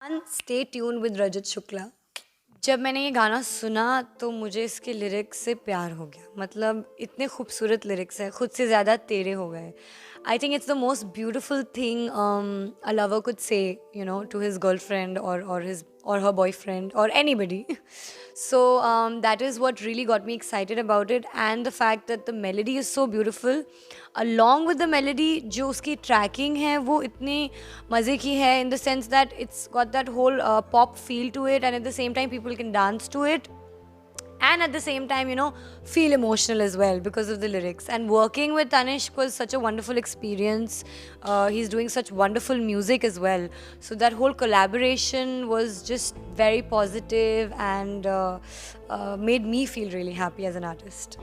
Stay tune with रजत शुक्ला। जब मैंने ये गाना सुना तो मुझे इसके लिरिक्स से प्यार हो गया। मतलब इतने खूबसूरत लिरिक्स हैं, खुद से ज़्यादा तेरे हो गए। I think it's the most beautiful thing a lover could say, you know, to his girlfriend और his or her boyfriend or anybody. So that is what really got me excited about it, and the fact that the melody is so beautiful. Along with the melody, जो उसकी tracking है वो इतनी मज़े की है, in the sense that it's got that whole pop feel to it, and at the same time people can dance to it, and at the same time, you know, feel emotional as well because of the lyrics. And working with Tanishq was such a wonderful experience. He's doing such wonderful music as well, so that whole collaboration was just very positive and made me feel really happy as an artist.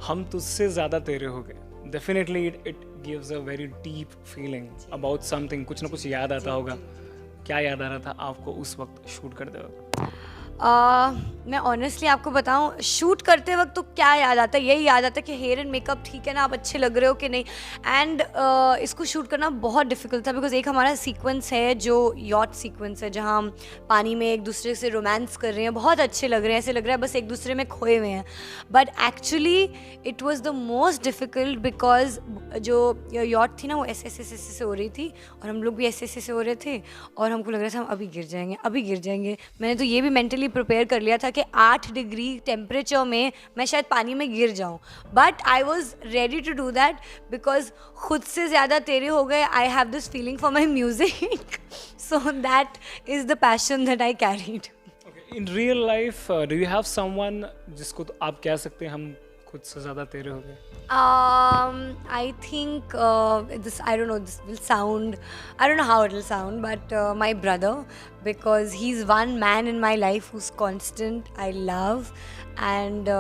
हम तुझसे ज़्यादा तेरे हो गए। Definitely it gives a very deep feeling about something. कुछ ना कुछ याद आता होगा। क्या याद आ रहा था आपको उस वक्त शूट करते वक्त? मैं ऑनेस्टली आपको बताऊं, शूट करते वक्त तो क्या याद आता है, यही याद आता है कि हेयर एंड मेकअप ठीक है ना, आप अच्छे लग रहे हो कि नहीं। एंड इसको शूट करना बहुत डिफिकल्ट था, बिकॉज एक हमारा सीक्वेंस है जो यॉट सीक्वेंस है, जहां हम पानी में एक दूसरे से रोमांस कर रहे हैं, बहुत अच्छे लग रहे हैं, ऐसे लग रहा है बस एक दूसरे में खोए हुए हैं। But actually it was the most difficult, because जो यॉट थी ना वो ऐसे ऐसे ऐसे ऐसे हो रही थी, और हम लोग भी ऐसे ऐसे हो रहे थे, और हमको लग रहा था हम अभी गिर जाएंगे, अभी गिर जाएंगे। मैंने तो ये भी मेंटली प्रिपेयर कर लिया था कि 8 डिग्री टेम्परेचर में मैं शायद पानी में गिर जाऊं, but I was ready to do that, because खुद से ज़्यादा तेरे हो गए, I have this feeling for my music, so that is the passion that I carried. In real life do you have someone जिसको तो आप कह सकते हैं हम खुद से ज़्यादा तेरे हो गए? I think this, I don't know, this will sound, I don't know how it will sound, but my brother, because he's one man in my life who's constant, I love, and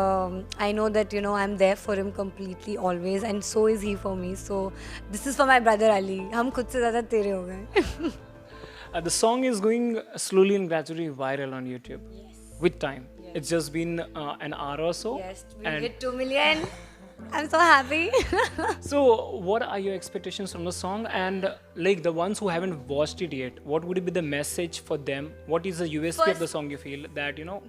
I know that, you know, I'm there for him completely always, and so is he for me. So this is for my brother Ali. हम खुद से ज़्यादा तेरे हो गए। The song is going slowly and gradually viral on YouTube. Yes. With time. Yes. It's just been an hour or so. Yes, we And hit 2 million. I'm so happy. so, what are your expectations from the song? And like the ones who haven't watched it yet, what would be the message for them? What is the USP of the song you feel that, you know,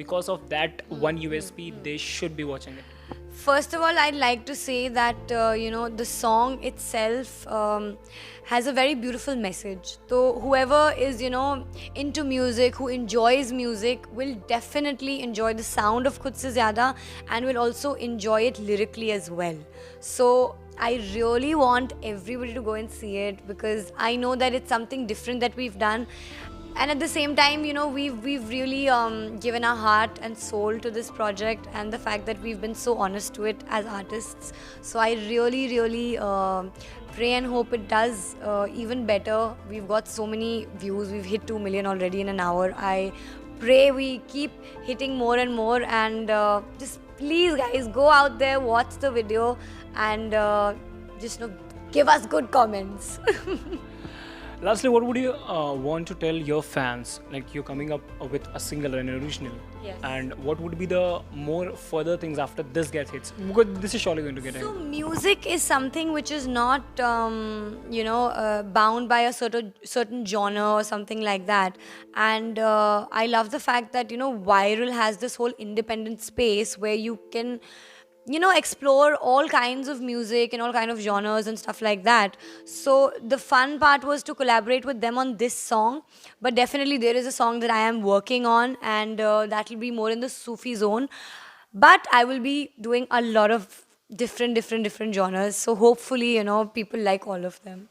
because of that one USP, they should be watching it? First of all, I'd like to say that you know, the song itself has a very beautiful message. So whoever is, you know, into music, who enjoys music, will definitely enjoy the sound of Khud Se Zyada, and will also enjoy it lyrically as well. So I really want everybody to go and see it, because I know that it's something different that we've done. And at the same time, you know, we've really given our heart and soul to this project, and the fact that we've been so honest to it as artists. So I really pray and hope it does even better. We've got so many views. We've hit 2 million already in an hour. I pray we keep hitting more and more, and just please guys, go out there, watch the video, and just, you know, give us good comments. Lastly, what would you want to tell your fans? Like you're coming up with a single and original. Yes. And what would be the more further things after this gets hits? Because this is surely going to get So hit. music is something which is not, you know, bound by a certain genre or something like that. And I love the fact that, you know, Viral has this whole independent space where you can, you know, explore all kinds of music and all kind of genres and stuff like that. So the fun part was to collaborate with them on this song. But definitely there is a song that I am working on, and that will be more in the Sufi zone. But I will be doing a lot of different genres. So hopefully, you know, people like all of them.